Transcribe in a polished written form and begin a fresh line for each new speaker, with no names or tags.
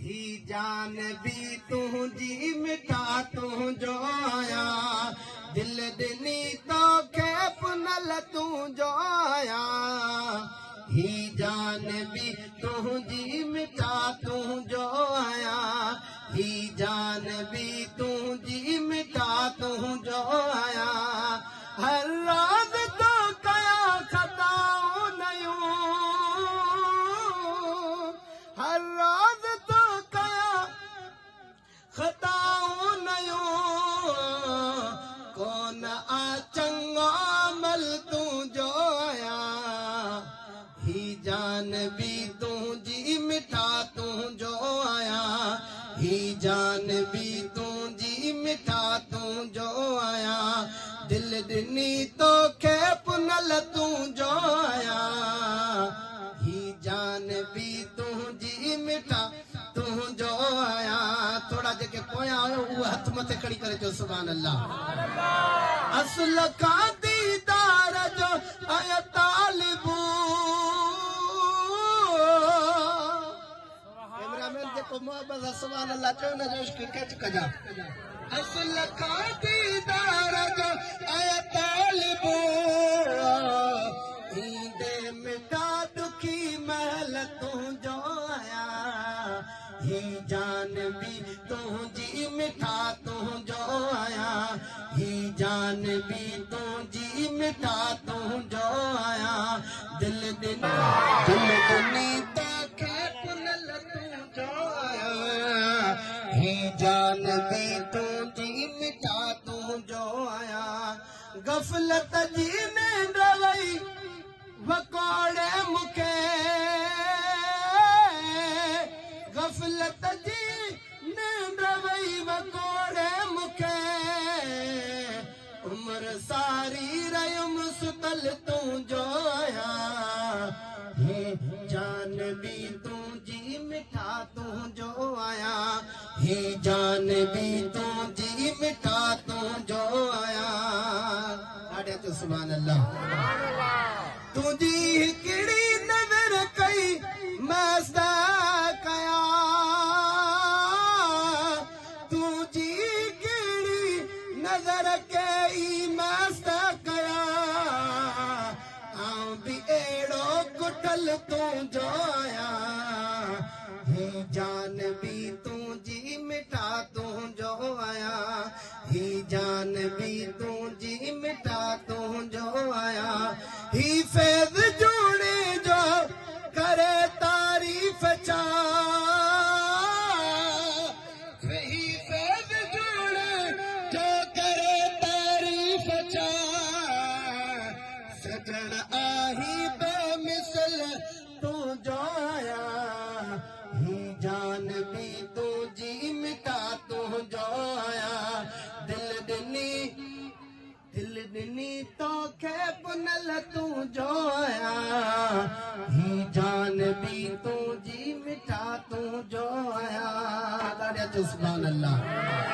ही जान भी तुझी मिठा तू जो आया दिल दिनी तो खे पुनल तू जो आया ही जान भी तुझी मिठा तू जो आया ही जान भी तुझी मिठा तू जो आया हर रात तो कया खताऊं नयूं हर रात तो कया खताऊं नयूं कौन आ चंगा अमल तू जो आया ही जान भी तुझी मिठा तू जो आया ही जान भी तुझी मिठा तू जो आया दिल दिनी तो खे पुनल तू जो आया ही जान भी तुझी मिठा तू जो आया थोड़ा जेके पोया आयो वो हथ मथे खड़ी करे जो सुभान अल्लाह असल का दीदार जो आय तालिबू कैमरामैन जेको मोहब्बत सुभान अल्लाह चो न जो इश्क कैच कजा असल का दीदार जो आय तालिबू ईंदे मिटा दुखी महल तू जो आया ही जान भी तुझी मिठा तू जो आया ही जान भी तुझी मिठा तू जो आया दिल दिनी तो खे पुनल तू जो आया ही जान भी तुझी मिठा तू जो आया गफलत जी ने रवई वकोड़े मुखे गफलत जी नींद वई वकोड़े मुखे उम्र सारी रयुम सुतल तू जो आया हे जान भी तुझी मिठा तू जो आया हे जान भी तुझी मिठा तू जो आया आड़े तो सुभान अल्लाह तुझी हिकड़ी नजर कई मस्ता कया तुझी हिकड़ी नजर कई मस्ता कया आऊं भी एड़ो कुटल तू जो आया ही जान भी तुझी मिठा तू जो आया ही जान भी तुझी मिठा तू जो आया ही फैज जोड़े जो करे तारीफ चा ही फैज जोड़े जो करे तारीफ चा सजन आही बेमिसल तू जो आया ही जान भी तुझी मिठा तू जो आया दिल दिनी तो खे पुनल तू जो आया ही जान भी तुझी मिठा तू जो आया सुभान अल्लाह